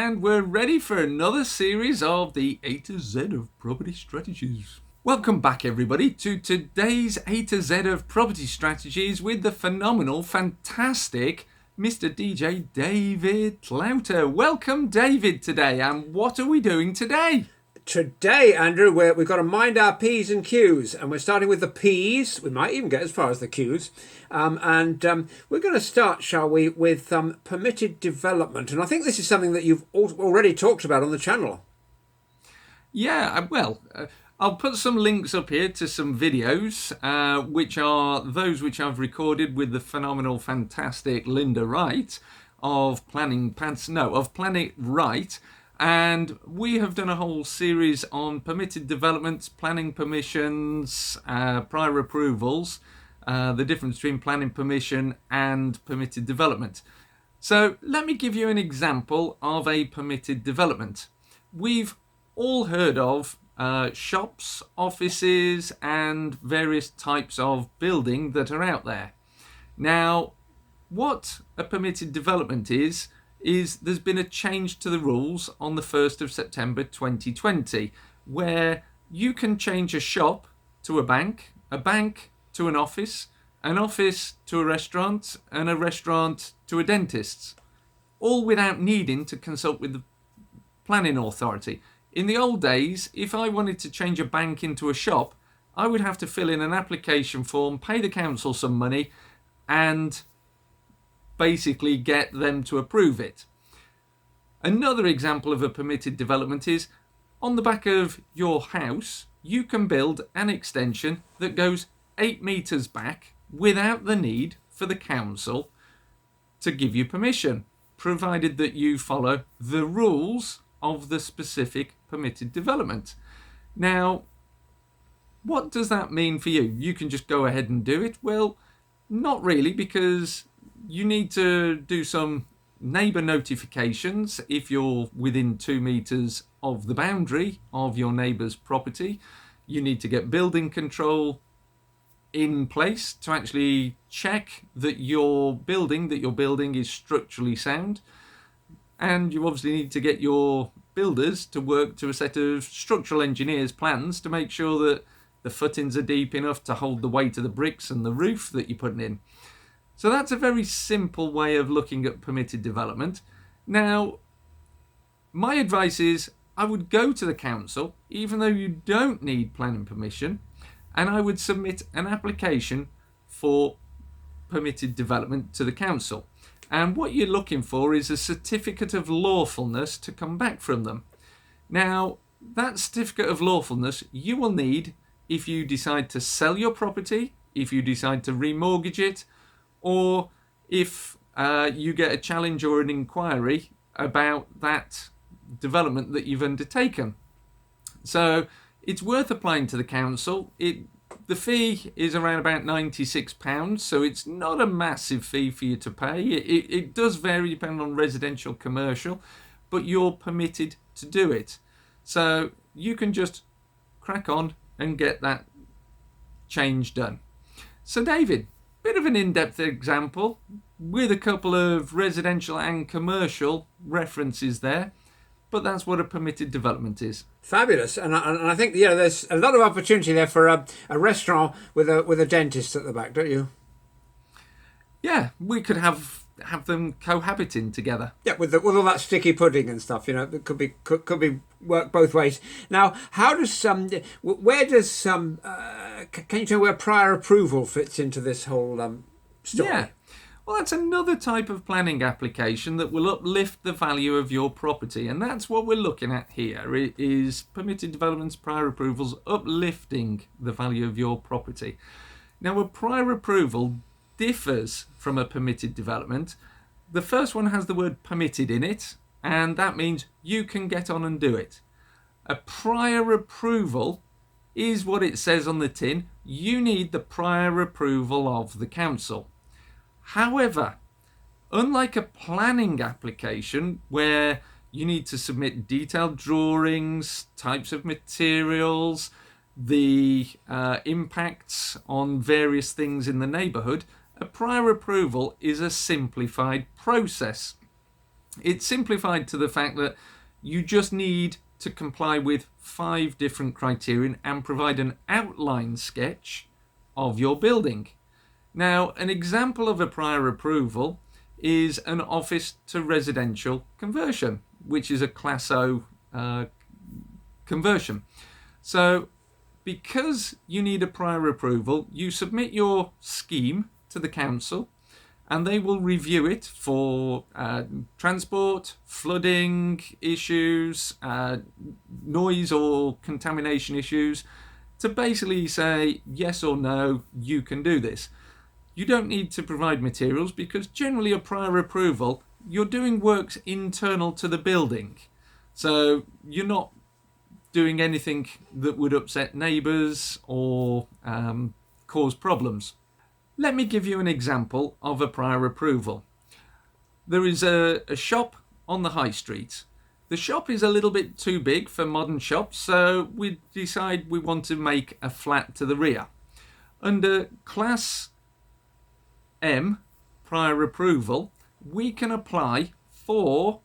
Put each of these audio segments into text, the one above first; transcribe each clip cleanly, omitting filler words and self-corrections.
and we're ready for another series of the A to Z of property strategies. Welcome back, everybody, to today's A to Z of property strategies with the phenomenal, fantastic Mr. DJ David Clouter. Welcome, David, today. And what are we doing today? Today, Andrew, we've got to mind our P's and Q's, and we're starting with the P's. We might even get as far as the Q's. We're going to start, shall we, with permitted development. And I think this is something that you've already talked about on the channel. Yeah, I'll put some links up here to some videos, which are those which I've recorded with the phenomenal, fantastic Linda Wright of Planning It Right. And we have done a whole series on permitted developments, planning permissions, prior approvals, the difference between planning permission and permitted development. So let me give you an example of a permitted development. We've all heard of shops, offices, and various types of building that are out there. Now, what a permitted development is there's been a change to the rules on the 1st of September 2020, where you can change a shop to a bank to an office to a restaurant, and a restaurant to a dentist's, all without needing to consult with the planning authority. In the old days, if I wanted to change a bank into a shop, I would have to fill in an application form, pay the council some money, and basically get them to approve it. Another example of a permitted development is on the back of your house, you can build an extension that goes 8 metres back without the need for the council to give you permission, provided that you follow the rules of the specific permitted development. Now, what does that mean for you? You can just go ahead and do it? Well, not really, because you need to do some neighbour notifications if you're within 2 metres of the boundary of your neighbour's property. You need to get building control in place to actually check that your building is structurally sound. And you obviously need to get your builders to work to a set of structural engineers' plans to make sure that the footings are deep enough to hold the weight of the bricks and the roof that you're putting in. So that's a very simple way of looking at permitted development. Now, my advice is I would go to the council, even though you don't need planning permission, and I would submit an application for permitted development to the council. And what you're looking for is a certificate of lawfulness to come back from them. Now, that certificate of lawfulness you will need if you decide to sell your property, if you decide to remortgage it, or if you get a challenge or an inquiry about that development that you've undertaken. So it's worth applying to the council. The fee is around about £96, so it's not a massive fee for you to pay. It does vary depending on residential, commercial, but you're permitted to do it. So you can just crack on and get that change done. So David, bit of an in-depth example with a couple of residential and commercial references there, but that's what a permitted development is. Fabulous, and I think there's a lot of opportunity there for a restaurant with a dentist at the back, don't you? Yeah, we could have them cohabiting together. Yeah, with all that sticky pudding and stuff, it could be work both ways. Now, how does can you tell where prior approval fits into this whole story? Yeah. Well, that's another type of planning application that will uplift the value of your property. And that's what we're looking at here. It is permitted developments, prior approvals, uplifting the value of your property. Now, a prior approval differs from a permitted development. The first one has the word permitted in it, and that means you can get on and do it. A prior approval is what it says on the tin. You need the prior approval of the council. However, unlike a planning application where you need to submit detailed drawings, types of materials, the impacts on various things in the neighbourhood, a prior approval is a simplified process. It's simplified to the fact that you just need to comply with 5 different criteria and provide an outline sketch of your building. Now, an example of a prior approval is an office to residential conversion, which is a Class O conversion. So, because you need a prior approval, you submit your scheme to the council and they will review it for transport, flooding issues, noise or contamination issues, to basically say yes or no, you can do this. You don't need to provide materials because generally a prior approval, you're doing works internal to the building. So you're not doing anything that would upset neighbours or cause problems. Let me give you an example of a prior approval. There is a shop on the high street. The shop is a little bit too big for modern shops, so we decide we want to make a flat to the rear. Under Class M prior approval, we can apply for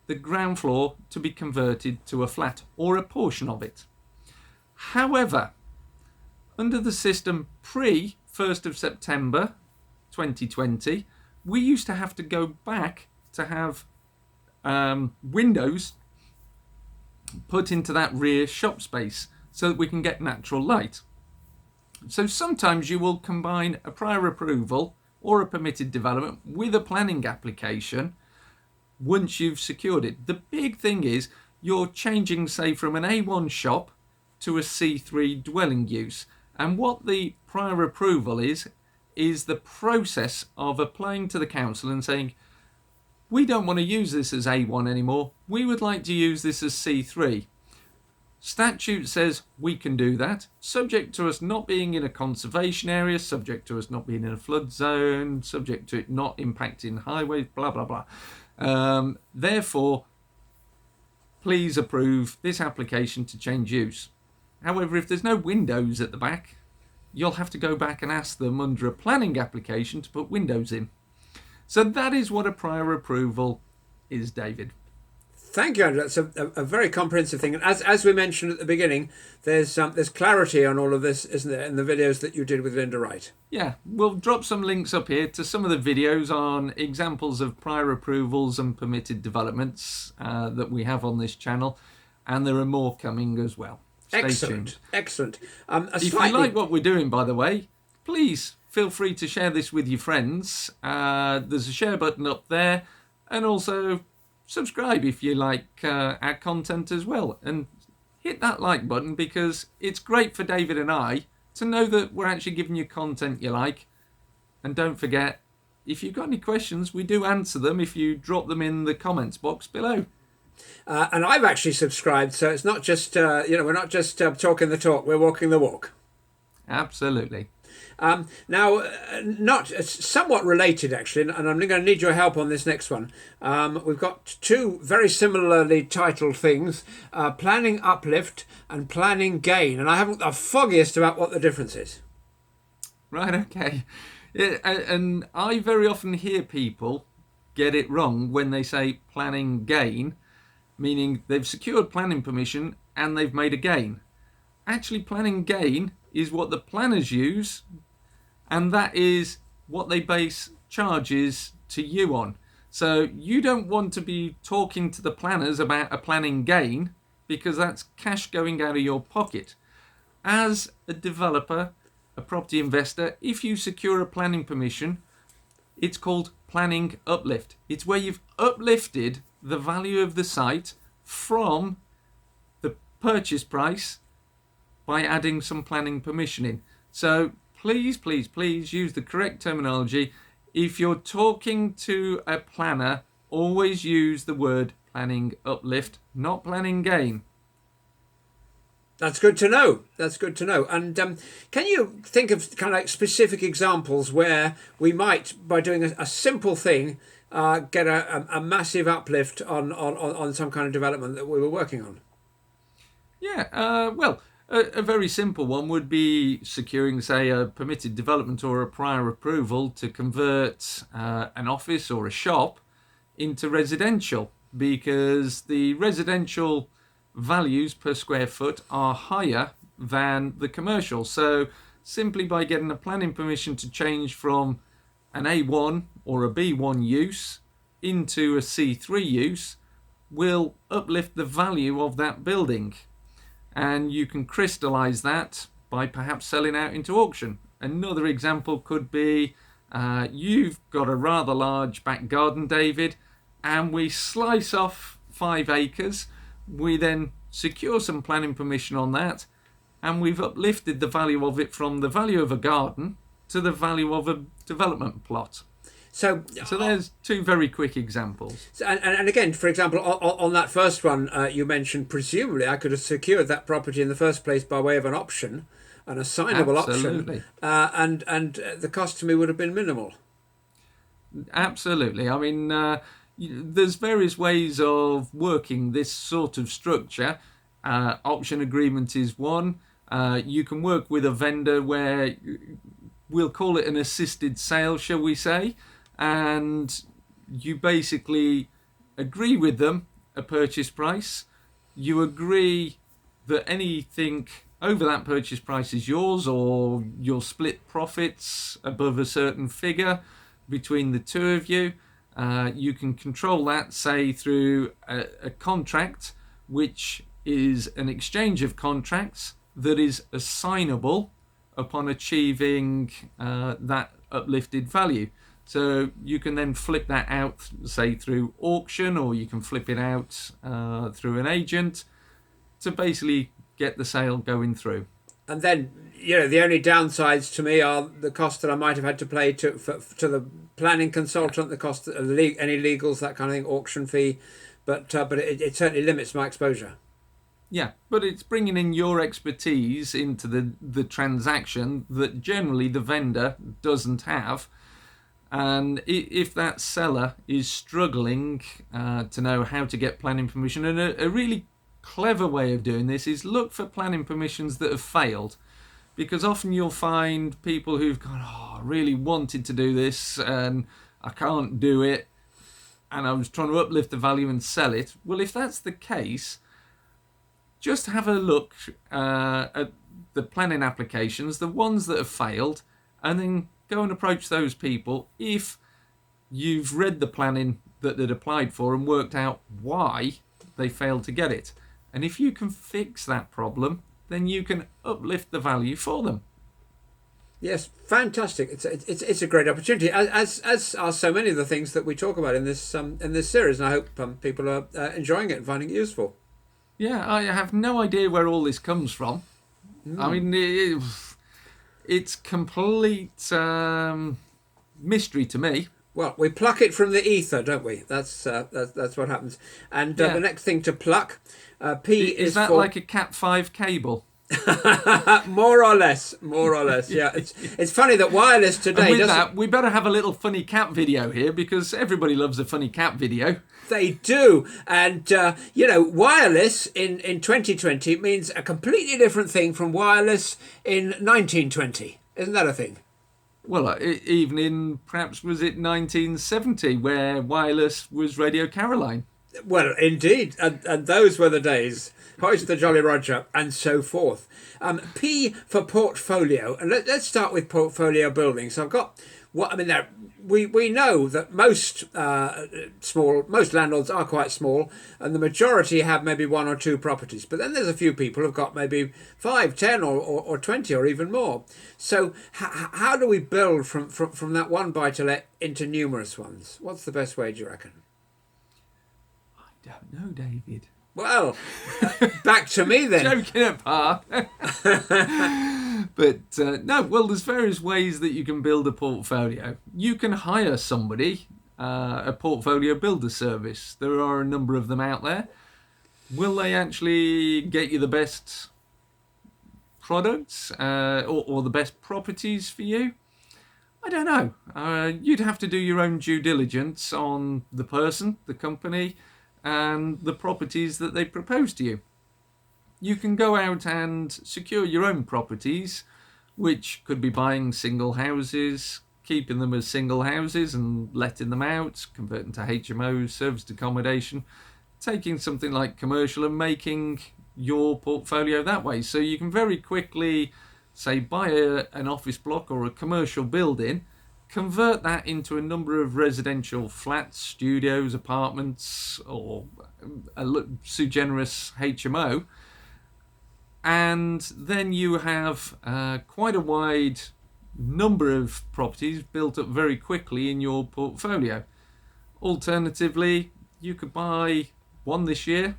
the ground floor to be converted to a flat or a portion of it. However, under the system pre 1st of September 2020, we used to have to go back to have windows put into that rear shop space so that we can get natural light. So sometimes you will combine a prior approval or a permitted development with a planning application once you've secured it. The big thing is you're changing, say, from an A1 shop to a C3 dwelling use. And what the prior approval is the process of applying to the council and saying, we don't want to use this as A1 anymore. We would like to use this as C3. Statute says we can do that, subject to us not being in a conservation area, subject to us not being in a flood zone, subject to it not impacting highways, blah, blah, blah. Therefore, please approve this application to change use. However, if there's no windows at the back, you'll have to go back and ask them under a planning application to put windows in. So that is what a prior approval is, David. Thank you, Andrew. That's a very comprehensive thing. And as we mentioned at the beginning, there's clarity on all of this, isn't there, in the videos that you did with Linda Wright? Yeah, we'll drop some links up here to some of the videos on examples of prior approvals and permitted developments that we have on this channel. And there are more coming as well. Stay tuned. Excellent. If you like what we're doing, by the way, please feel free to share this with your friends. There's a share button up there. And also subscribe if you like our content as well. And hit that like button because it's great for David and I to know that we're actually giving you content you like. And don't forget, if you've got any questions, we do answer them if you drop them in the comments box below. And I've actually subscribed, so it's not just, we're not just talking the talk, we're walking the walk. Absolutely. Now, not somewhat related, actually, and I'm going to need your help on this next one. We've got two very similarly titled things, planning uplift and planning gain, and I haven't the foggiest about what the difference is. Right, okay. Yeah, and I very often hear people get it wrong when they say planning gain, meaning they've secured planning permission and they've made a gain. Actually, planning gain is what the planners use, and that is what they base charges to you on. So you don't want to be talking to the planners about a planning gain because that's cash going out of your pocket. As a developer, a property investor, if you secure a planning permission, it's called planning uplift. It's where you've uplifted the value of the site from the purchase price by adding some planning permission in. So please, please, please use the correct terminology. If you're talking to a planner, always use the word planning uplift, not planning gain. That's good to know. That's good to know. And can you think of kind of like specific examples where we might, by doing a simple thing, get a massive uplift on some kind of development that we were working on? Yeah, well, a very simple one would be securing, say, a permitted development or a prior approval to convert an office or a shop into residential, because the residential values per square foot are higher than the commercial. So simply by getting a planning permission to change from an A1 or a B1 use into a C3 use will uplift the value of that building. And you can crystallize that by perhaps selling out into auction. Another example could be you've got a rather large back garden, David, and we slice off 5 acres. We then secure some planning permission on that, and we've uplifted the value of it from the value of a garden to the value of a development plot. So there's 2 very quick examples. And again, for example, on that first one you mentioned, presumably I could have secured that property in the first place by way of an option, an assignable Absolutely. option, and the cost to me would have been minimal. Absolutely. I mean, there's various ways of working this sort of structure. Option agreement is one. You can work with a vendor where we'll call it an assisted sale, shall we say, and you basically agree with them a purchase price. You agree that anything over that purchase price is yours, or you'll split profits above a certain figure between the two of you. You can control that, say, through a contract, which is an exchange of contracts that is assignable upon achieving that uplifted value. So you can then flip that out, say, through auction, or you can flip it out through an agent to basically get the sale going through. And then, the only downsides to me are the cost that I might have had to pay to the planning consultant, the cost of any legals, that kind of thing, auction fee, but it certainly limits my exposure. Yeah, but it's bringing in your expertise into the transaction that generally the vendor doesn't have. And if that seller is struggling to know how to get planning permission, and a really clever way of doing this is look for planning permissions that have failed. Because often you'll find people who've gone, I really wanted to do this and I can't do it, and I was trying to uplift the value and sell it. Well, if that's the case, just have a look at the planning applications, the ones that have failed, and then go and approach those people if you've read the planning that they'd applied for and worked out why they failed to get it. And if you can fix that problem, then you can uplift the value for them. Yes, fantastic. It's a great opportunity, as are so many of the things that we talk about in this series, and I hope people are enjoying it and finding it useful. Yeah, I have no idea where all this comes from. I mean, it's complete mystery to me. Well, we pluck it from the ether, don't we? That's what happens. And the next thing to pluck, P is that for... like a Cat 5 cable? more or less. Yeah, it's funny that wireless today. And with that, we better have a little funny cat video here, because everybody loves a funny cat video. They do, and wireless in 2020 means a completely different thing from wireless in 1920. Isn't that a thing? Well, even in, perhaps, was it 1970, where wireless was Radio Caroline? Well, indeed, and those were the days. Hoist the Jolly Roger, and so forth. P for portfolio, and let's start with portfolio building. So I've got we know that most landlords are quite small, and the majority have maybe 1 or 2 properties. But then there's a few people who've got maybe 5, 10, or 20, or even more. So how do we build from that one buy-to-let into numerous ones? What's the best way, do you reckon? I don't know, David. Well, back to me then. Joking apart. But no, well, there's various ways that you can build a portfolio. You can hire somebody, a portfolio builder service. There are a number of them out there. Will they actually get you the best products or the best properties for you? I don't know. You'd have to do your own due diligence on the person, the company, and the properties that they propose to you. You can go out and secure your own properties, which could be buying single houses, keeping them as single houses and letting them out, converting to HMOs, serviced accommodation, taking something like commercial and making your portfolio that way. So you can very quickly, say, buy an office block or a commercial building, convert that into a number of residential flats, studios, apartments, or a sui generis HMO, and then you have quite a wide number of properties built up very quickly in your portfolio. Alternatively, you could buy one this year,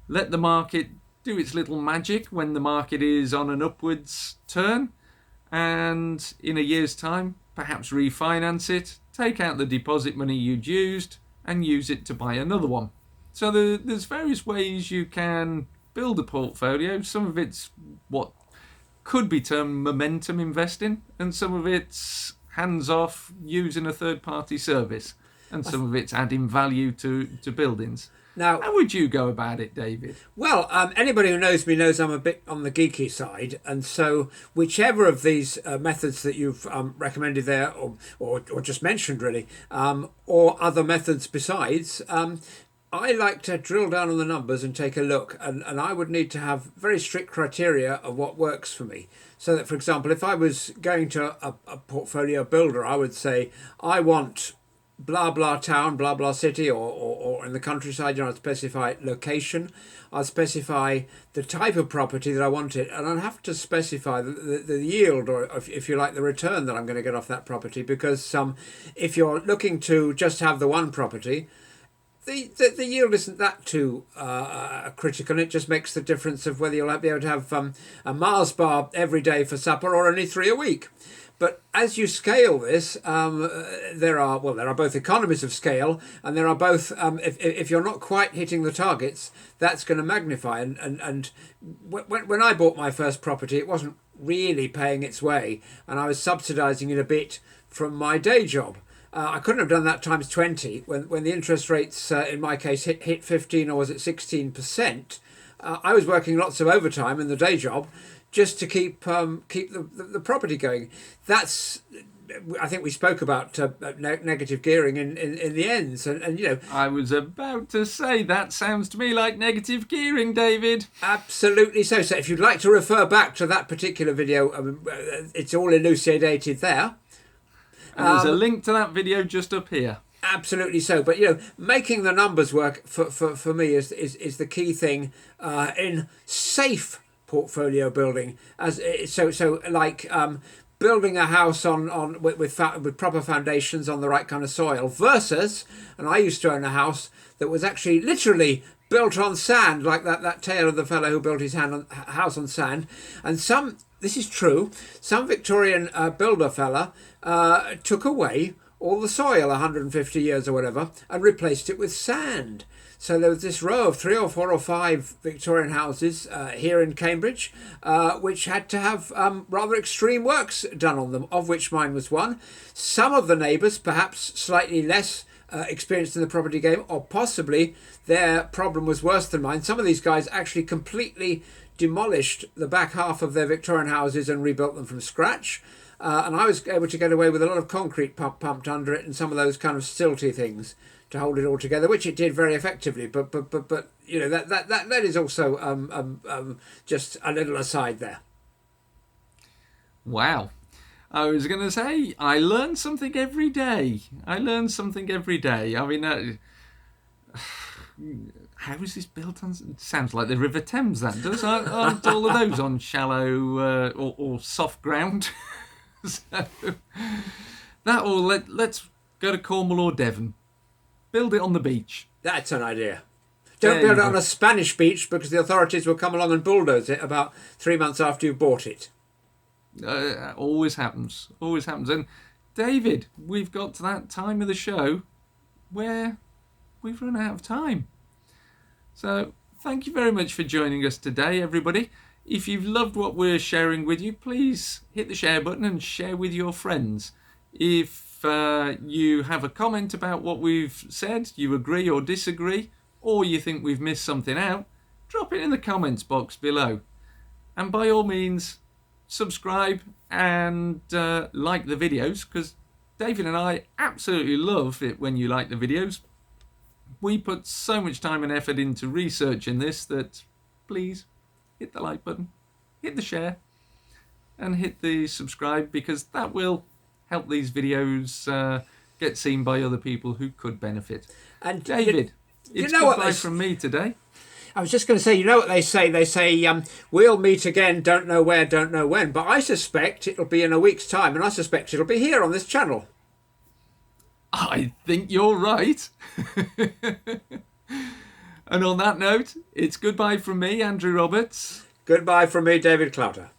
let the market do its little magic when the market is on an upwards turn, and in a year's time, perhaps refinance it, take out the deposit money you'd used, and use it to buy another one. So there's various ways you can build a portfolio. Some of it's what could be termed momentum investing, and some of it's hands-off using a third-party service, and some of it's adding value to buildings. Now, how would you go about it, David? Well, anybody who knows me knows I'm a bit on the geeky side, and so whichever of these methods that you've recommended there, or just mentioned really, or other methods besides, I like to drill down on the numbers and take a look, and I would need to have very strict criteria of what works for me. So that, for example, if I was going to a portfolio builder, I would say, I want blah blah town, blah blah city, or in the countryside, I'd specify location, I'd specify the type of property that I wanted, and I'd have to specify the yield, or if you like, the return that I'm going to get off that property, because if you're looking to just have the one property, the yield isn't that too critical. It just makes the difference of whether you'll be able to have a Mars bar every day for supper or only 3 a week. But as you scale this, there are both economies of scale, and there are both, if you're not quite hitting the targets, that's going to magnify. And when I bought my first property, it wasn't really paying its way, and I was subsidising it a bit from my day job. I couldn't have done that times 20 when the interest rates, in my case, hit 15, or was it 16%. I was working lots of overtime in the day job just to keep the property going. That's, I think we spoke about negative gearing in the ends, and I was about to say, that sounds to me like negative gearing, David. Absolutely so. So if you'd like to refer back to that particular video, it's all elucidated there. And there's a link to that video just up here. Absolutely so. But making the numbers work for me is the key thing in safe portfolio building. Building a house on with proper foundations on the right kind of soil versus, and I used to own a house that was actually literally built on sand, like that tale of the fellow who built his house on sand. And this is true, some Victorian builder fella took away all the soil 150 years or whatever and replaced it with sand. So there was this row of 3 or 4 or 5 Victorian houses here in Cambridge, which had to have rather extreme works done on them, of which mine was one. Some of the neighbours, perhaps slightly less experienced in the property game, or possibly their problem was worse than mine. Some of these guys actually completely demolished the back half of their Victorian houses and rebuilt them from scratch. And I was able to get away with a lot of concrete pumped under it and some of those kind of stilty things to hold it all together, which it did very effectively. But that is also just a little aside there. Wow. I was going to say, I learn something every day. I mean, how is this built on? It sounds like the River Thames, that does. Aren't all of those on shallow or soft ground? So, let's go to Cornwall or Devon. Build it on the beach. That's an idea. Don't build it on a Spanish beach, because the authorities will come along and bulldoze it about 3 months after you've bought it. Always happens. And David, we've got to that time of the show where we've run out of time. So thank you very much for joining us today, everybody. If you've loved what we're sharing with you, please hit the share button and share with your friends. If you have a comment about what we've said, you agree or disagree, or you think we've missed something out, drop it in the comments box below. And by all means, subscribe and like the videos, because David and I absolutely love it when you like the videos. We put so much time and effort into researching this that please hit the like button, hit the share, and hit the subscribe, because that will help these videos get seen by other people who could benefit. And David, it's goodbye from me today. I was just going to say, you know what they say? They say, we'll meet again, don't know where, don't know when. But I suspect it'll be in a week's time, and I suspect it'll be here on this channel. I think you're right. And on that note, it's goodbye from me, Andrew Roberts. Goodbye from me, David Clouter.